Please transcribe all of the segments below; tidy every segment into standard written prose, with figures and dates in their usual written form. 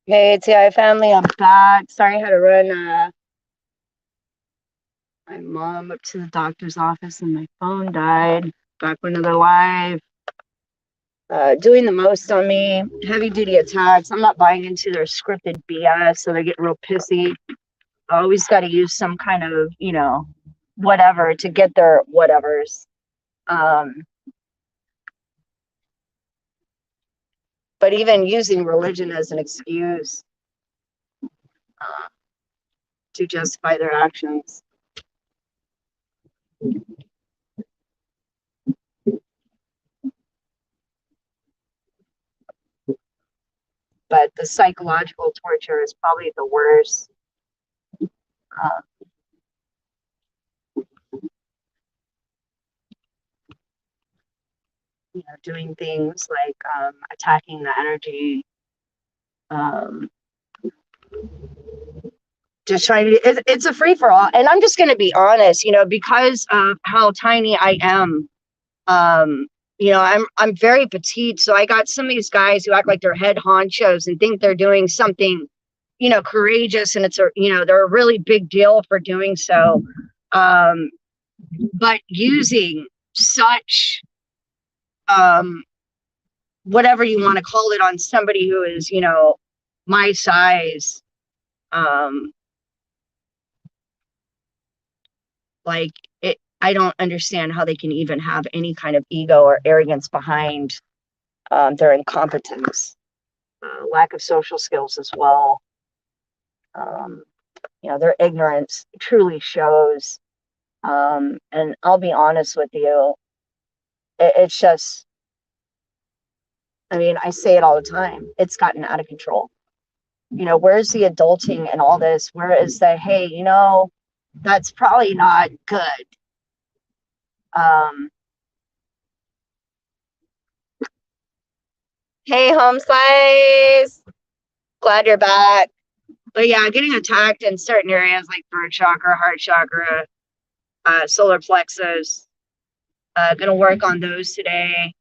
Hey, TI family, I'm back. Sorry I had to run my mom up to the doctor's office and my phone died. Back with another live. Doing the most on me. Heavy duty attacks. I'm not buying into their scripted BS, so they get real pissy. I always got to use some kind of, whatever to get their whatevers. Um, but even using religion as an excuse uh, to justify their actions. But the psychological torture is probably the worst. Uh, doing things like attacking the energy, um, just trying to. It's a free for all, and I'm just going to be honest. Because of how tiny I am. Um, I'm very petite, so I got some of these guys who act like they're head honchos and think they're doing something, courageous, and they're a really big deal for doing so. Um, but using such um whatever you want to call it on somebody who is, my size. Um, like I don't understand how they can even have any kind of ego or arrogance behind their incompetence, lack of social skills as well. Um, their ignorance truly shows. And I'll be honest with you, it's just, I mean, I say it all the time. It's gotten out of control. Where's the adulting and all this? Where is the, hey, that's probably not good. Um, hey, home slice. Glad you're back. But yeah, getting attacked in certain areas like throat chakra, heart chakra, solar plexus. Gonna work on those today.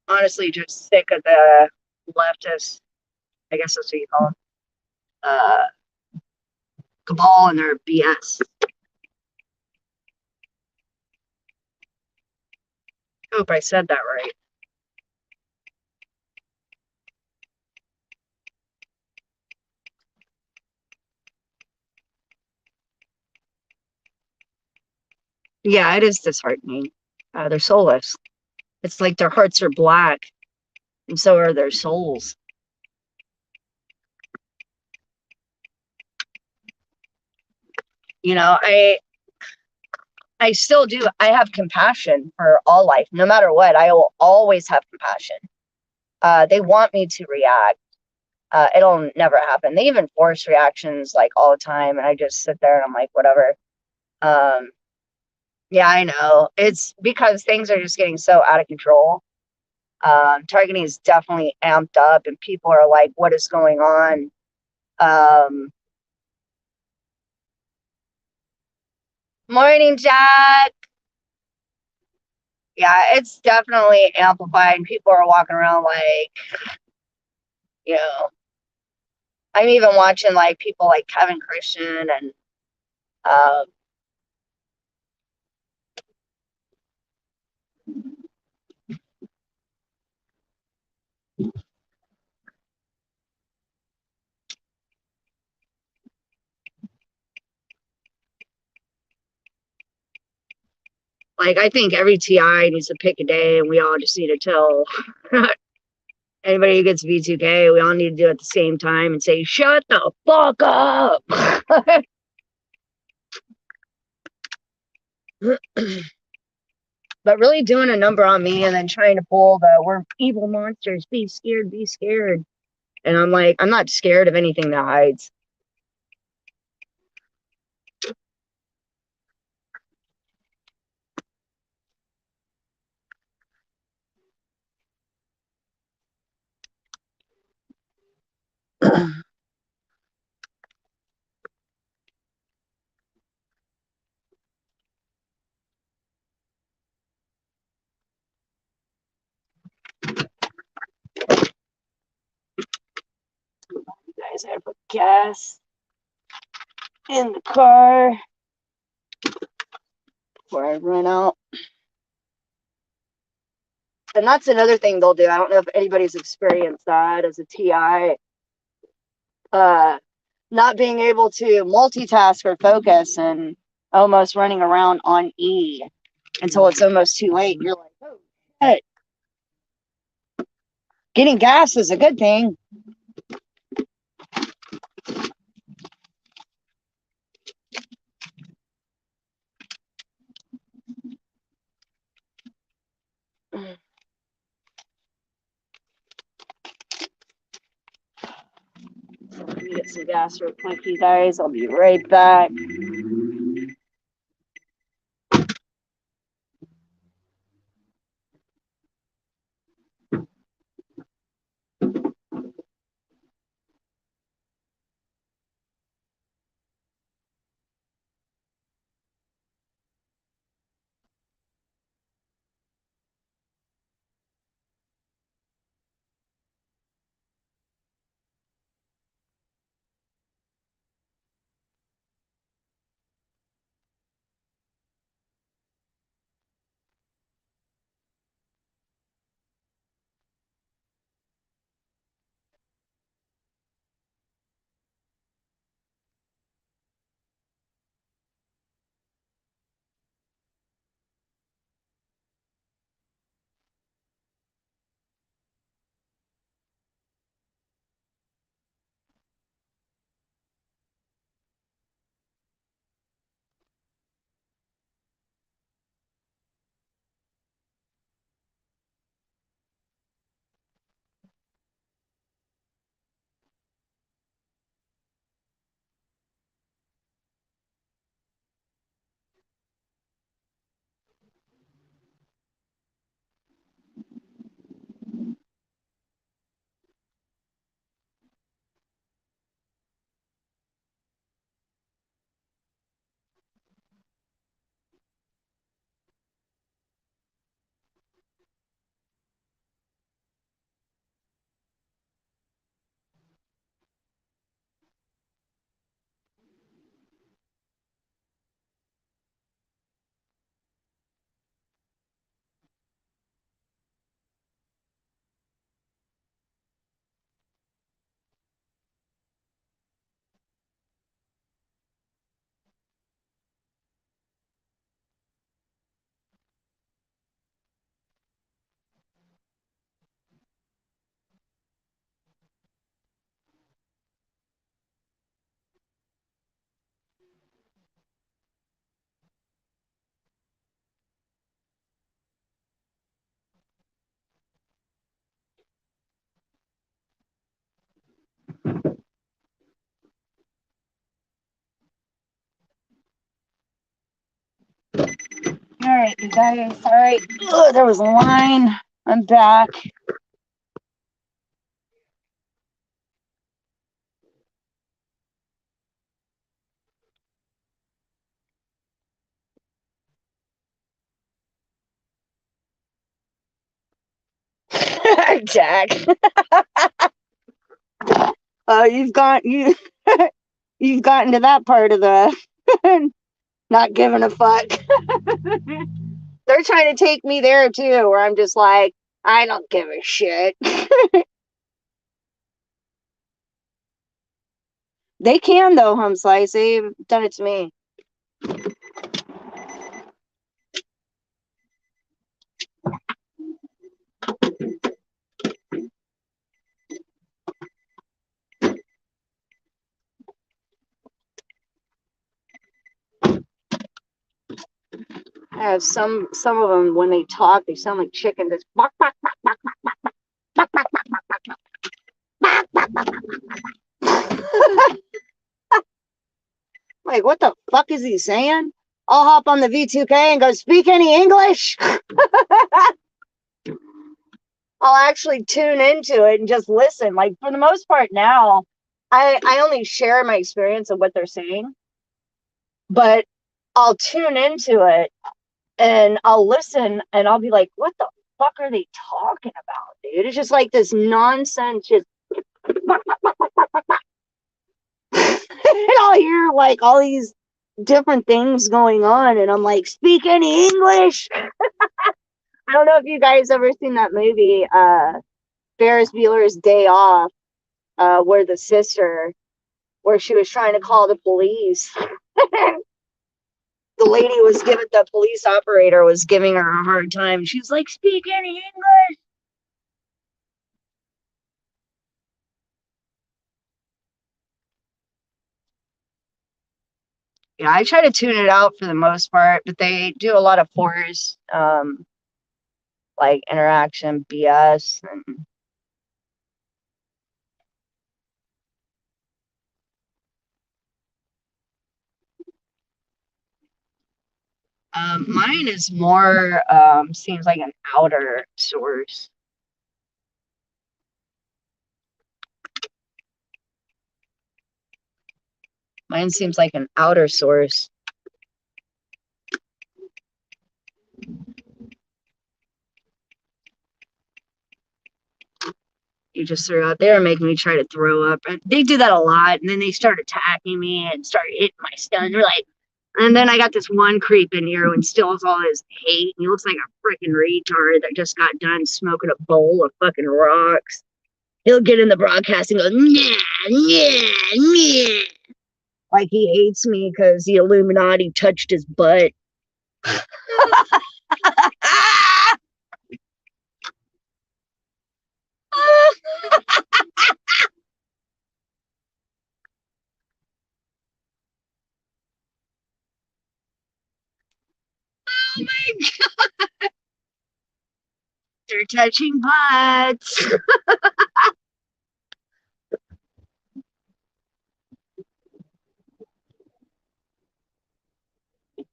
Honestly, just sick of the leftist, I guess that's what you call them, uh, cabal and their BS. Hope I said that right. Yeah, it is disheartening. They're soulless. It's like their hearts are black, and so are their souls. I still do. I have compassion for all life, no matter what. I will always have compassion. They want me to react. It'll never happen. They even force reactions like all the time, and I just sit there and I'm like, whatever. Um, yeah, I know. It's because things are just getting so out of control. Targeting is definitely amped up, and people are like, what is going on? Um, Morning, Jack. Yeah, it's definitely amplified. People are walking around like, you know, I'm even watching like people like Kevin Christian and um, like I think every TI needs to pick a day, and we all just need to tell anybody who gets V2K, we all need to do it at the same time and say, "Shut the fuck up." But really doing a number on me and then trying to pull the "we're evil monsters, be scared, be scared," and I'm like, I'm not scared of anything that hides. Guys, I put gas in the car before I run out. And that's another thing they'll do. I don't know if anybody's experienced that as a TI. Not being able to multitask or focus and almost running around on E until it's almost too late. You're like, oh, shit. Getting gas is a good thing. Let me get some gas real quick, you guys. I'll be right back. All right, you guys. All right. Ugh, there was a line. I'm back. Jack. You've got you've gotten to that part of the not giving a fuck. They're trying to take me there too, where I'm just like, I don't give a shit. They can though, home slice. They've done it to me. I have some of them when they talk, they sound like chicken. Just bark, bark, bark, bark, bark, bark, bark, bark, bark, bark, bark, bark, bark. Like, what the fuck is he saying? I'll hop on the V2K and go, speak any English? I'll actually tune into it and just listen. Like, for the most part now, I only share my experience of what they're saying, but I'll tune into it and I'll listen and I'll be like, what the fuck are they talking about, dude? It's just like this nonsense, just and I'll hear like all these different things going on, and I'm like, speak any English. I don't know if you guys ever seen that movie, Ferris Bueller's Day Off, where the sister, where she was trying to call the police. The lady was giving, the police operator was giving her a hard time. She's like, speak any English. Yeah, I try to tune it out for the most part, but they do a lot of force, like interaction BS. And mine is more, seems like an outer source. Mine seems like an outer source. You just threw out there and making me try to throw up. And they do that a lot, and then they start attacking me and start hitting my stomach. They're like, and then I got this one creep in here who instills all his hate. And he looks like a freaking retard that just got done smoking a bowl of fucking rocks. He'll get in the broadcast and go, yeah, yeah, yeah. Like he hates me because the Illuminati touched his butt. Oh my God. They're touching butts.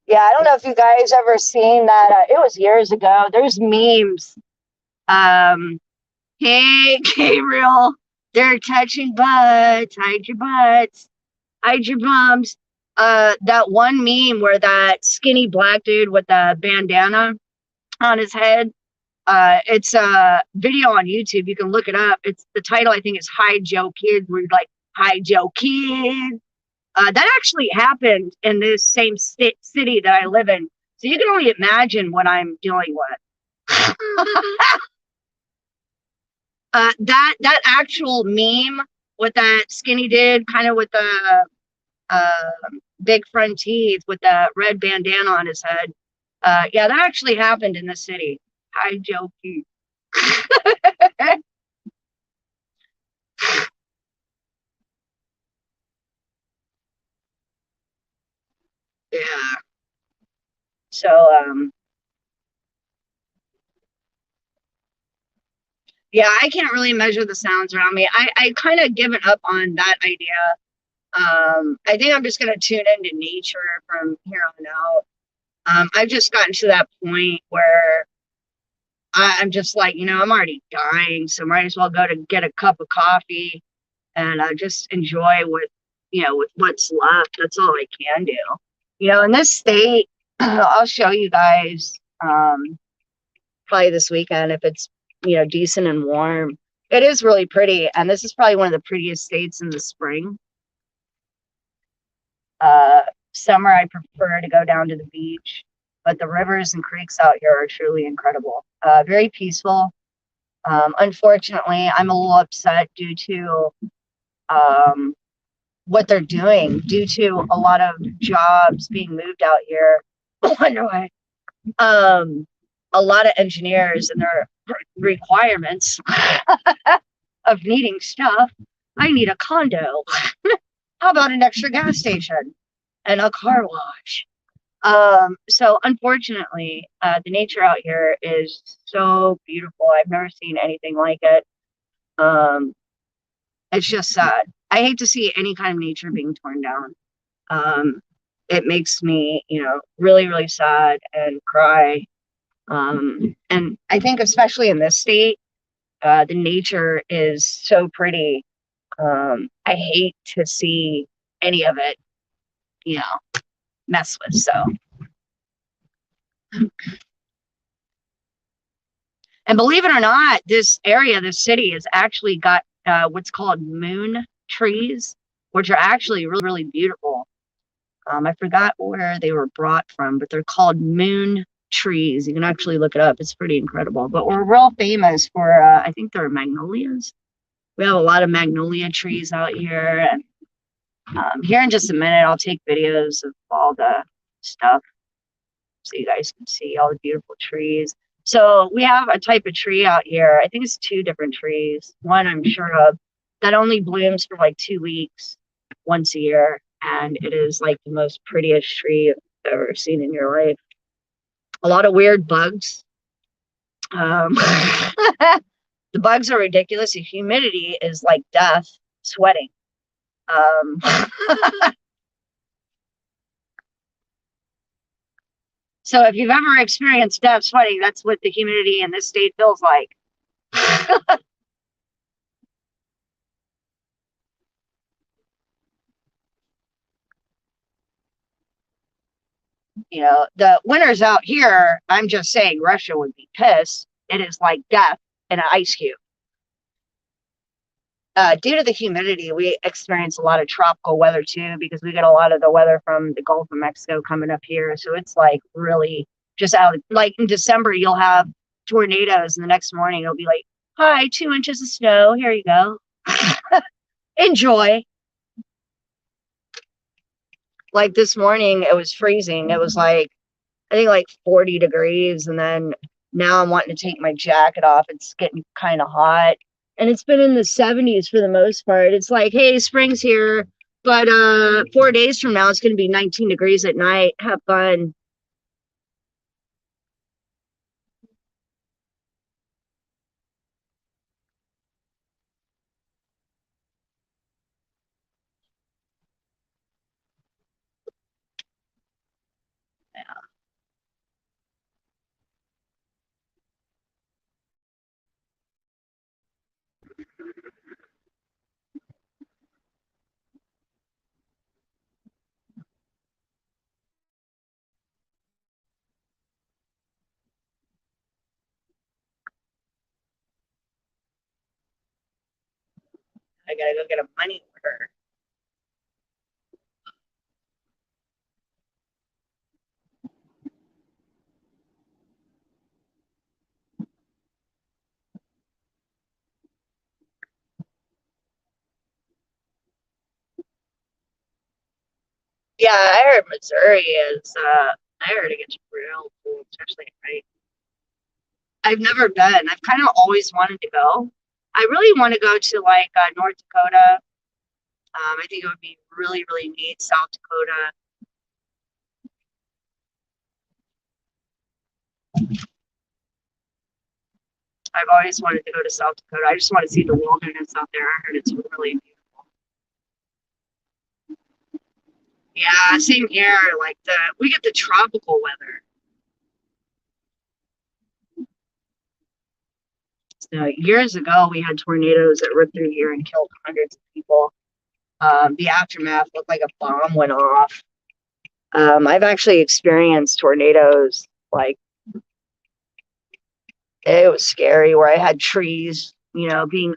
Yeah, I don't know if you guys ever seen that. It was years ago. There's memes. Um, hey, Gabriel, they're touching butts. Hide your butts. Hide your bums. That one meme where that skinny black dude with the bandana on his head. It's a video on YouTube. You can look it up. It's the title. I think is "Hide Joe Kids." Where you're like, "Hide Joe Kids." That actually happened in this same city that I live in. So you can only imagine what I'm dealing with. That actual meme with that skinny dude, kind of with the uh, big front teeth, with the red bandana on his head. Yeah, that actually happened in the city. Hi, Jokey. Yeah. So, yeah, I can't really measure the sounds around me. I kind of given up on that idea. I think I'm just going to tune into nature from here on out. I've just gotten to that point where I'm just like, I'm already dying, so might as well go to get a cup of coffee and just enjoy with what's left. That's all I can do. In this state, I'll show you guys probably this weekend if it's decent and warm. It is really pretty, and this is probably one of the prettiest states in the spring. Uh, Summer, I prefer to go down to the beach, but the rivers and creeks out here are truly incredible. Very peaceful. Unfortunately, I'm a little upset due to um, what they're doing, due to a lot of jobs being moved out here. I wonder why. A lot of engineers and their requirements of needing stuff. I need a condo. How about an extra gas station and a car wash? So unfortunately, the nature out here is so beautiful. I've never seen anything like it. Um, it's just sad. I hate to see any kind of nature being torn down. It makes me, really, really sad and cry. And I think especially in this state, the nature is so pretty. I hate to see any of it, you know, mess with. So, and believe it or not, this area, this city has actually got what's called moon trees, which are actually really, really beautiful. I forgot where they were brought from, but they're called moon trees. You can actually look it up. It's pretty incredible. But we're real famous for, I think they're magnolias. We have a lot of magnolia trees out here. And here in just a minute, I'll take videos of all the stuff so you guys can see all the beautiful trees. So we have a type of tree out here. I think it's two different trees. One I'm sure of that only blooms for like 2 weeks once a year. And it is like the most prettiest tree you've ever seen in your life. A lot of weird bugs. The bugs are ridiculous. The humidity is like death, sweating. So if you've ever experienced death sweating, that's what the humidity in this state feels like. You know, the winters out here, I'm just saying Russia would be pissed. It is like death in an ice cube. Due to the humidity, we experience a lot of tropical weather too, because we get a lot of the weather from the Gulf of Mexico coming up here. So it's like really just out, like in December, you'll have tornadoes, and the next morning it'll be like, hi, 2 inches of snow. Here you go. Enjoy. Like this morning, it was freezing. It was like, I think like 40 degrees. And then now I'm wanting to take my jacket off. It's getting kind of hot. And it's been in the 70s for the most part. It's like, hey, spring's here. But 4 days from now, it's going to be 19 degrees at night. Have fun. I got to go get a money order. Yeah, I heard Missouri is, I heard it gets real cool, especially at night. I've never been. I've kind of always wanted to go. I really want to go to like North Dakota. I think it would be really, really neat. South Dakota. I've always wanted to go to South Dakota. I just want to see the wilderness out there. I heard it's really beautiful. Yeah, same here. Like we get the tropical weather. So years ago, we had tornadoes that ripped through here and killed hundreds of people. The aftermath looked like a bomb went off. I've actually experienced tornadoes. Like it was scary, where I had trees, you know, being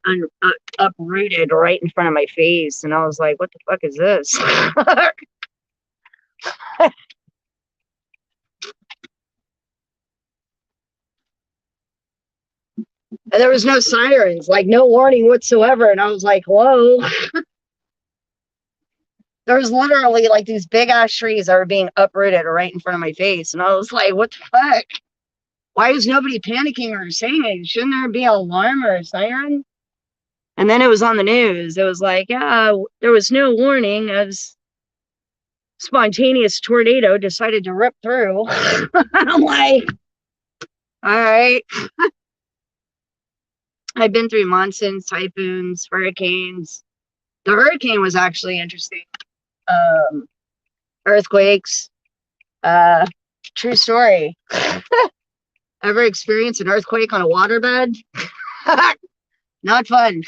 uprooted right in front of my face, and I was like, "What the fuck is this?" And there was no sirens, like no warning whatsoever. And I was like, "Whoa!" There was literally like these big ass trees that were being uprooted right in front of my face, and I was like, "What the fuck? Why is nobody panicking or saying it? Shouldn't there be an alarm or a siren?" And then it was on the news. It was like, yeah, there was no warning as spontaneous tornado decided to rip through. I'm like, all right. I've been through monsoons, typhoons, hurricanes. The hurricane was actually interesting. Um, Earthquakes. True story. Ever experienced an earthquake on a waterbed? Not fun.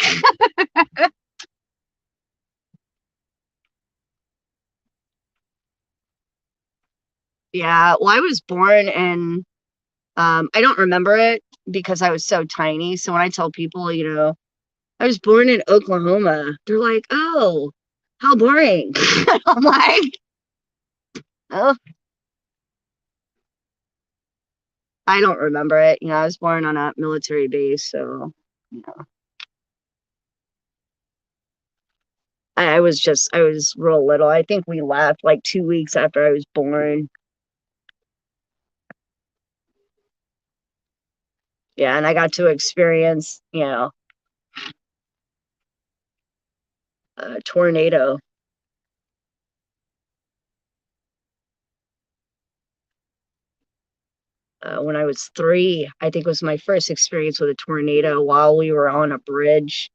Yeah, well, I was born in, I don't remember it because I was so tiny. So when I tell people, I was born in Oklahoma, they're like, oh, how boring. I'm like, oh, I don't remember it. I was born on a military base. So, you know, I was real little. I think we left like 2 weeks after I was born. Yeah, and I got to experience, a tornado when I was 3. I think was my first experience with a tornado while we were on a bridge.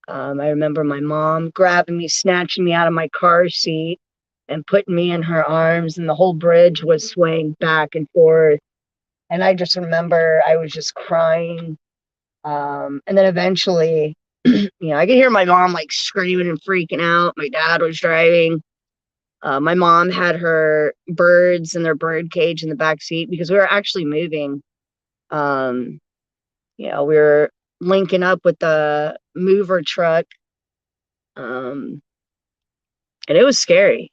I remember my mom grabbing me, snatching me out of my car seat, and putting me in her arms, and the whole bridge was swaying back and forth. And I just remember I was just crying. And then eventually, I could hear my mom like screaming and freaking out. My dad was driving. My mom had her birds in their bird cage in the back seat because we were actually moving. Um, we were linking up with the mover truck, um, and it was scary.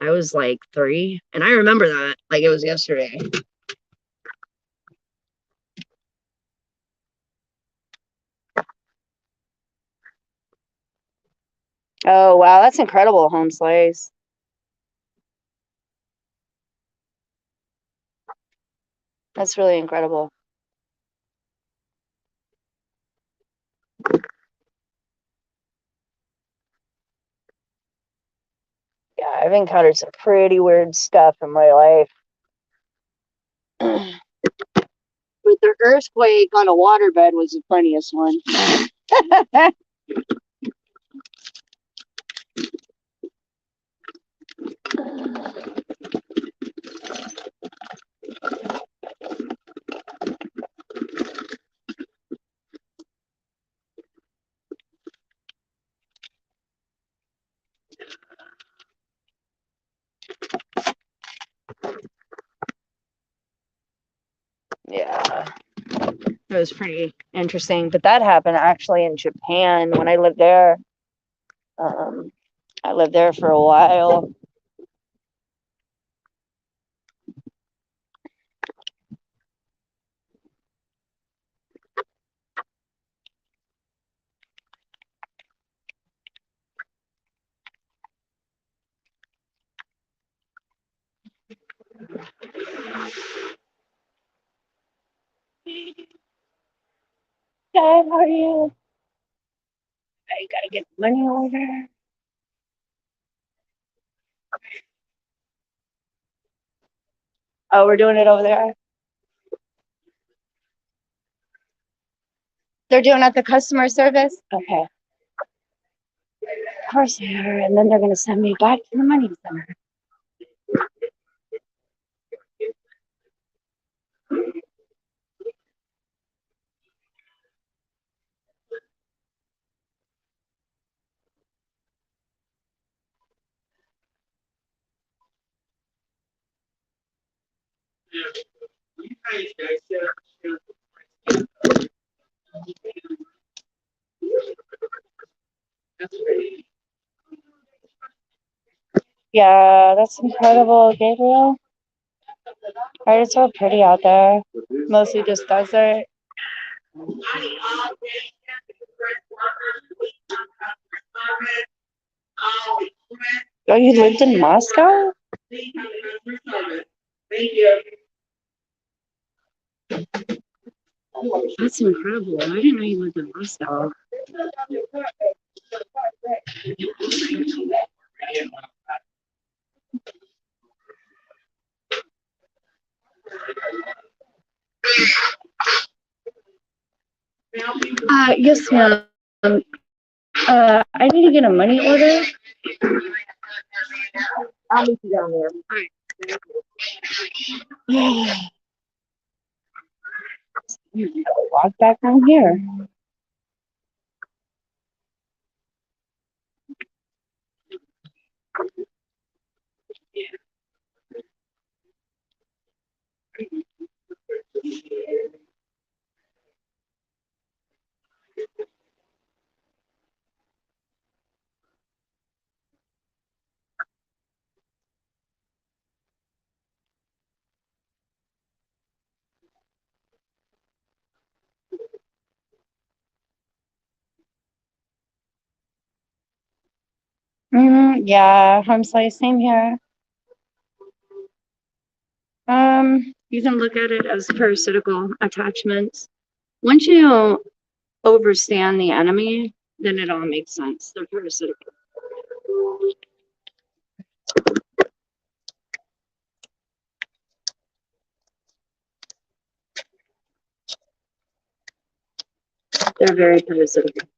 I was like 3, and I remember that like it was yesterday. Oh wow, that's incredible, home slice. That's really incredible. Yeah, I've encountered some pretty weird stuff in my life. But the earthquake on a waterbed was the funniest one. Yeah, it was pretty interesting. But that happened actually in Japan when I lived there. Um, I lived there for a while. Dad, how are you? I gotta get money over. Oh, we're doing it over there. They're doing it at the customer service? Okay. Of course they are. And then they're gonna send me back to the money center. Yeah, that's incredible, Gabriel. Right, it's so pretty out there. Mostly just desert. Oh, you lived in Moscow? That's incredible. I didn't know you lived in Moscow. Yes, ma'am. I need to get a money order. I'll meet you down there. All right. Walk back down here. Yeah, home slice, same here. You can look at it as parasitical attachments. Once you overstand the enemy, then it all makes sense. They're parasitical. They're very parasitical.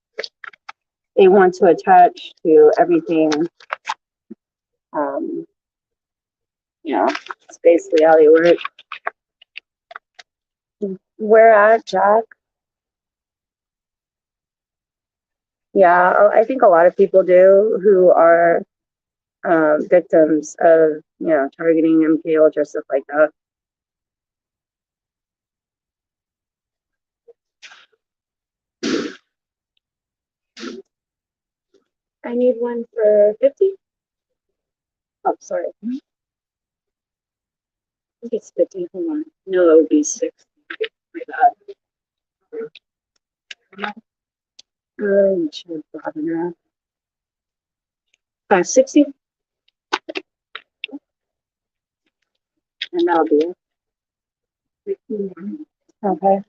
They want to attach to everything. Um, you know, it's basically how they work. Where at, Jack? Yeah, I think a lot of people do who are victims of, targeting, MK Ultra, stuff like that. I need one for 50. Oh, sorry. I think it's 50. Hold on. No, it would be 6. My bad. Should have brought it up. 60, and that'll be it. Okay.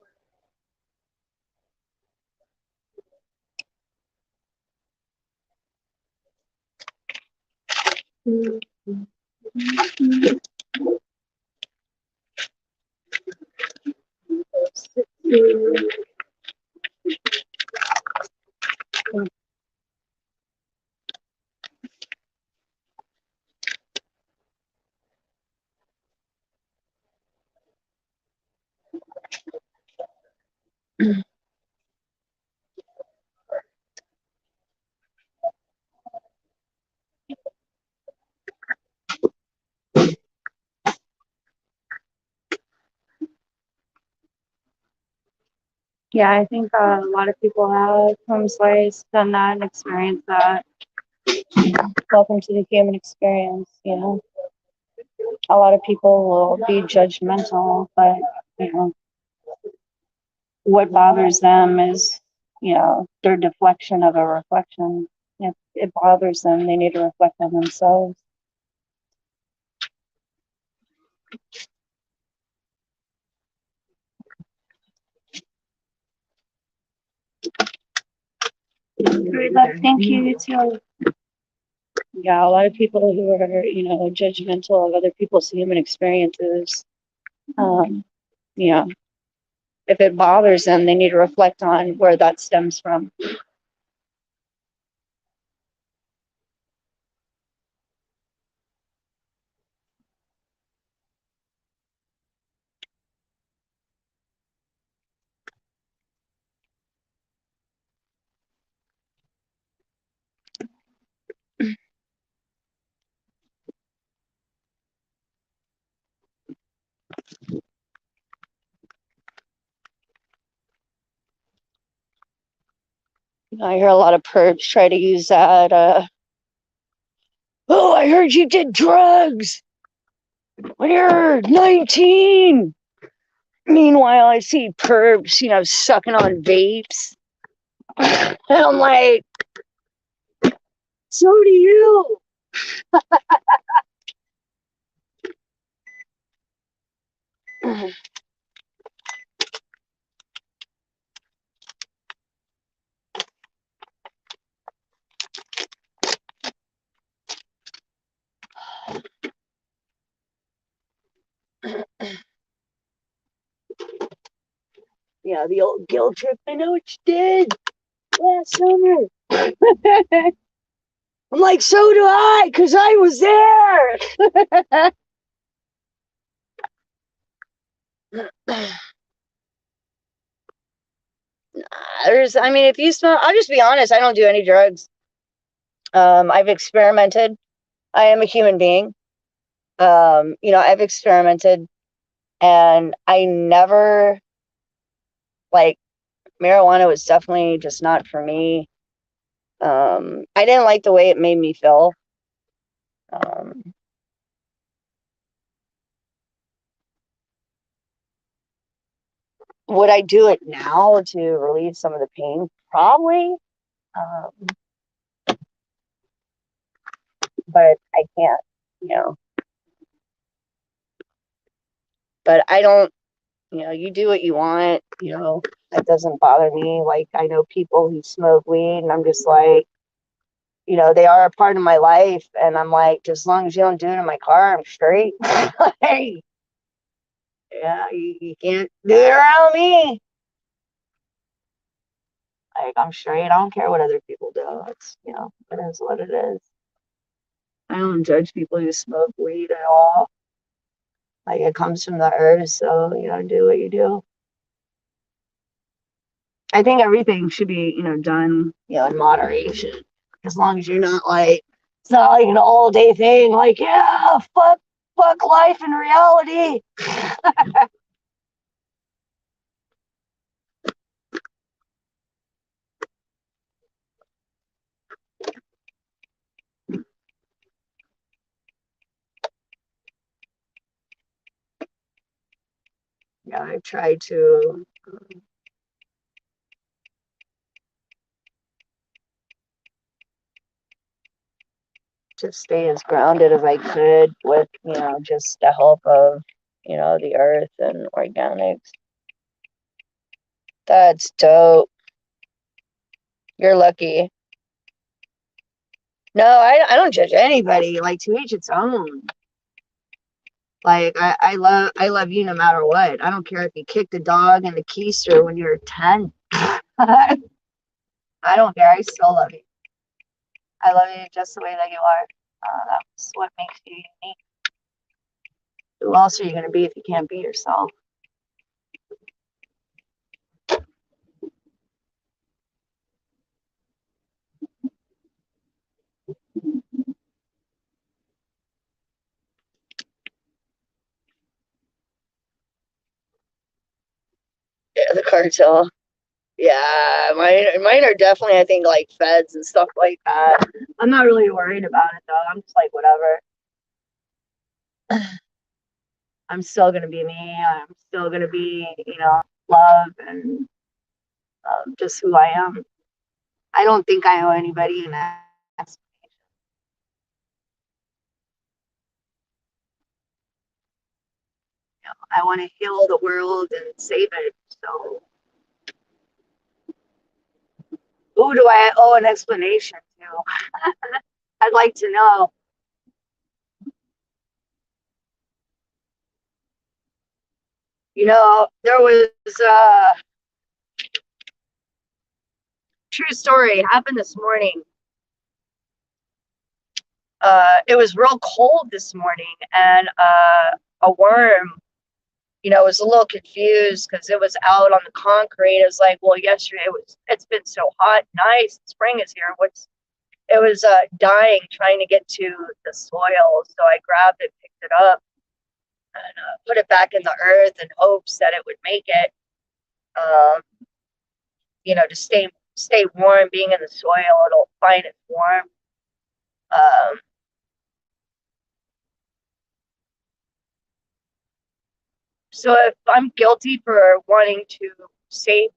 Yeah, I think a lot of people have home slice, done that, and experienced that. Welcome to the human experience. A lot of people will be judgmental, but what bothers them is, their deflection of a reflection. If it bothers them, they need to reflect on themselves. Great love, thank you too. Yeah, a lot of people who are, judgmental of other people's human experiences, yeah, if it bothers them, they need to reflect on where that stems from. I hear a lot of perps try to use that. Oh, I heard you did drugs when you're 19. Meanwhile, I see perps, sucking on vapes. And I'm like, so do you. Yeah, the old guilt trip. I know what you did last summer. I'm like, so do I, because I was there. If you smell, I'll just be honest, I don't do any drugs. I've experimented. I am a human being. I've experimented. And I never, like, marijuana was definitely just not for me. I didn't like the way it made me feel. Would I do it now to relieve some of the pain? Probably. Um, but I can't, you know. But I don't, you do what you want, that doesn't bother me. Like, I know people who smoke weed, and I'm just like, they are a part of my life. And I'm like, just as long as you don't do it in my car, I'm straight. Hey, yeah, you can't do it around me. Like, I'm straight. I don't care what other people do. It's, it is what it is. I don't judge people who smoke weed at all. Like, it comes from the earth, so, do what you do. I think everything should be, done, in moderation. As long as you're not like, it's not like an all day thing, like, yeah, fuck life and reality. Yeah, I try to stay as grounded as I could with, just the help of, the earth and organics. That's dope. You're lucky. No, I don't judge anybody. Like, to each its own. Like, I love you no matter what. I don't care if you kicked a dog in the keister when you were 10. I don't care. I still love you. I love you just the way that you are. That's what makes you unique. Who else are you going to be if you can't be yourself? Yeah, the cartel. Yeah, mine are definitely, I think, like feds and stuff like that. I'm not really worried about it though. I'm just like, whatever. I'm still gonna be me. I'm still gonna be, love and just who I am. I don't think I owe anybody an explanation. I want to heal the world and save it. So, who do I owe an explanation to? I'd like to know. There was a true story happened this morning. It was real cold this morning, and a worm, was a little confused because it was out on the concrete. It was like, well, yesterday it's been so hot, nice, spring is here. It was dying, trying to get to the soil. So I grabbed it, picked it up, and put it back in the earth in hopes that it would make it. Um, to stay warm, being in the soil, it'll find its warmth. Um, so if I'm guilty for wanting to save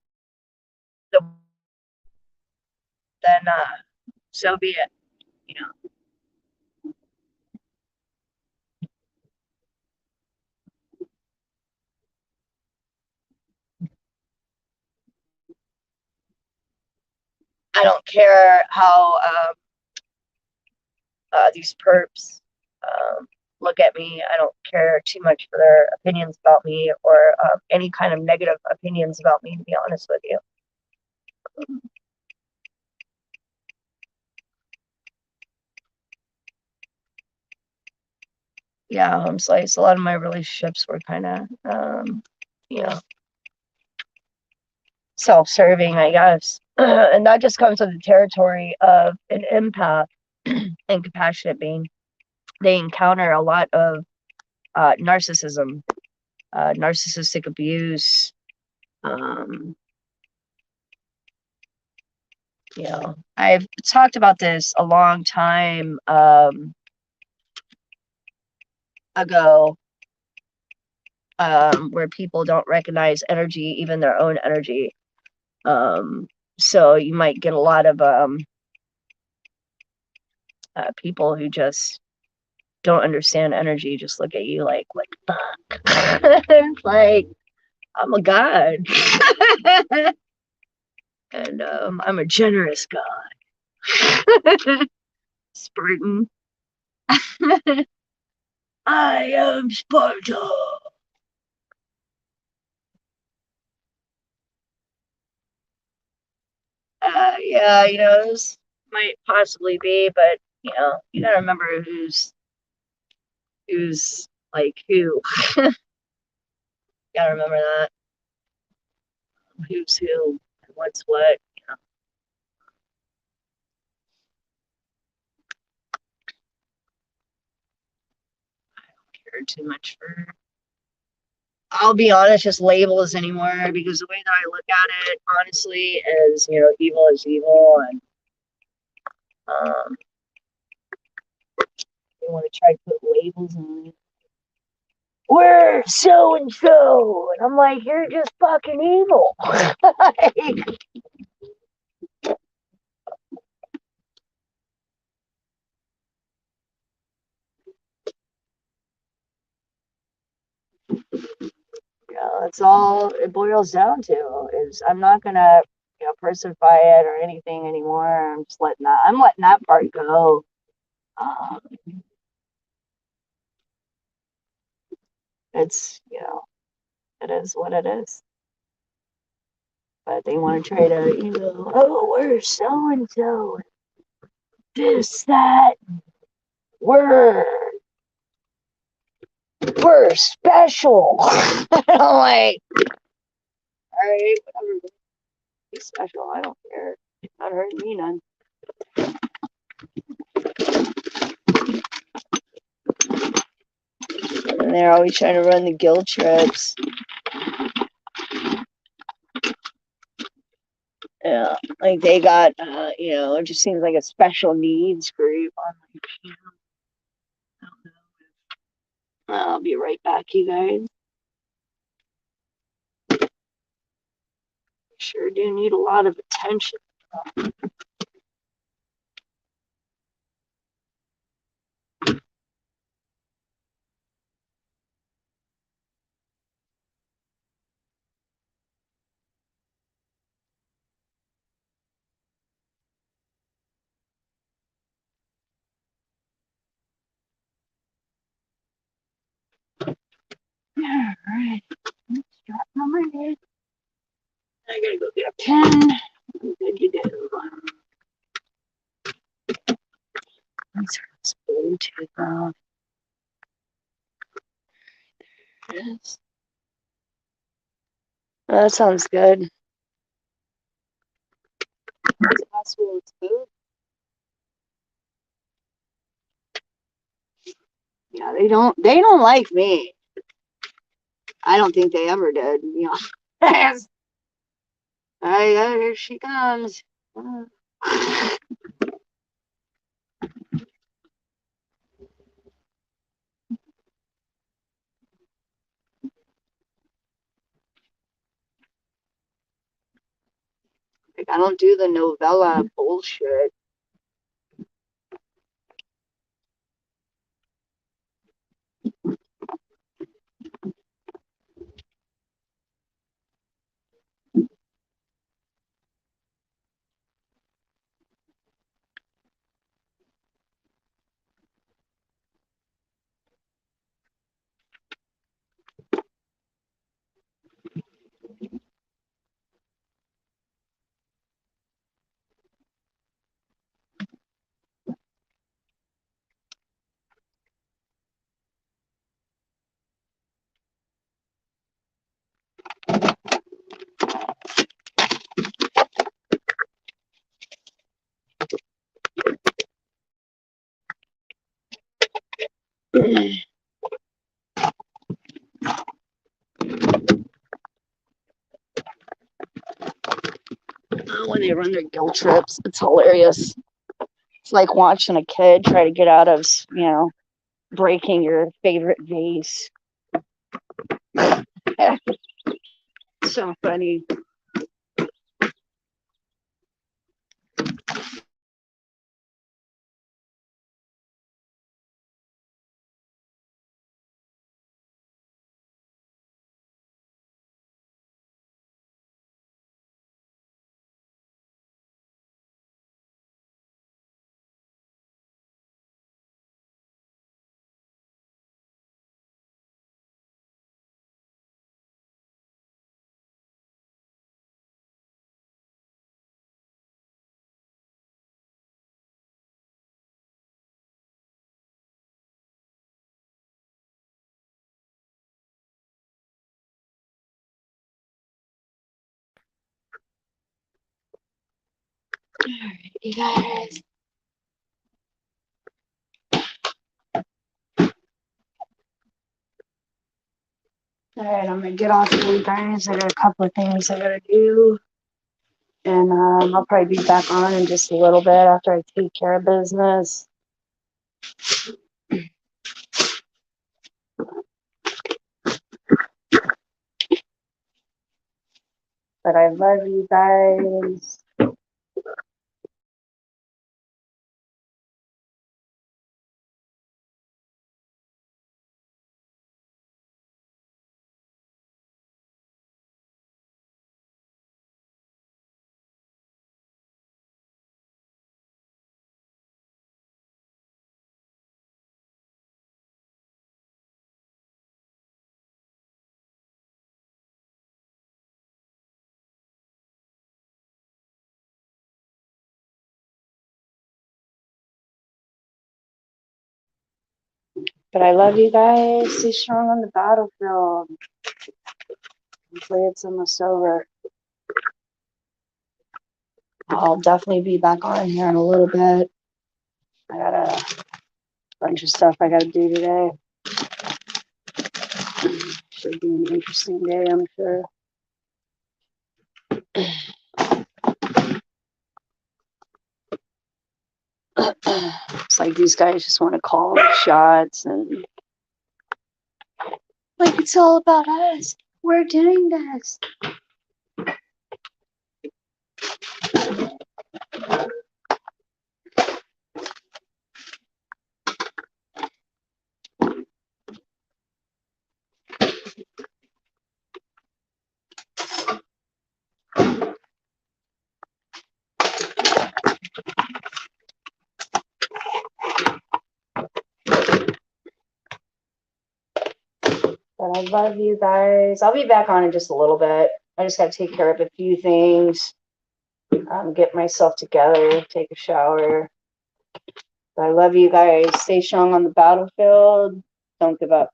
the, then so be it. You know, I don't care how these perps look at me. I don't care too much for their opinions about me or any kind of negative opinions about me, to be honest with you. Yeah, home slice. A lot of my relationships were kind of, you know, self-serving, I guess. And that just comes with the territory of an empath and compassionate being. They encounter a lot of narcissism narcissistic abuse. You know, I've talked about this a long time ago, where people don't recognize energy, even their own energy. So you might get a lot of people who just don't understand energy, just look at you like, what the fuck? Like, I'm a god. And I'm a generous god. Spartan. I am Sparta. Yeah, you know, this might possibly be, but you know, you gotta remember who's like who. Gotta remember that. Who's who and what's what. You know, care too much for, I'll be honest, just labels anymore, because the way that I look at it, honestly, is, you know, evil is evil, and they want to try to put labels on it. We're so and so, and I'm like, you're just fucking evil. Like, you know, that's all it boils down to. Is I'm not gonna, you know, personify it or anything anymore. I'm just letting that. I'm letting that part go. Um, it's, you know, it is what it is. But they want to try to, you know, oh, we're so and so, this, that, we're we're special. I'm like, all right, whatever. Be special. I don't care. Not hurting me none. And they're always trying to run the guilt trips. Yeah, like they got, you know, it just seems like a special needs group. I'm like, you know, I don't know. I'll be right back, you guys. Sure do need a lot of attention. All right, let's drop my head. I gotta go get a pen. I'm good to go. Let's turn this Bluetooth off. Yes. Oh, that sounds good. It's possible it's food. Yeah, they don't like me. I don't think they ever did, you know. Here she comes. Like, I don't do the novella bullshit. when they run their guilt trips. It's hilarious. It's like watching a kid try to get out of, breaking your favorite vase. So funny. All right, you guys. All right, I'm gonna get off here, you guys. I got a couple of things I gotta do, and I'll probably be back on in just a little bit after I take care of business. But I love you guys. But I love you guys. Stay strong on the battlefield. Hopefully it's almost over. I'll definitely be back on here in a little bit. I got a bunch of stuff I gotta do today. Should be an interesting day, I'm sure. It's like these guys just want to call the shots and like it's all about us. We're doing this. But I love you guys. I'll be back on in just a little bit. I just got to take care of a few things, get myself together, take a shower. But I love you guys. Stay strong on the battlefield. Don't give up.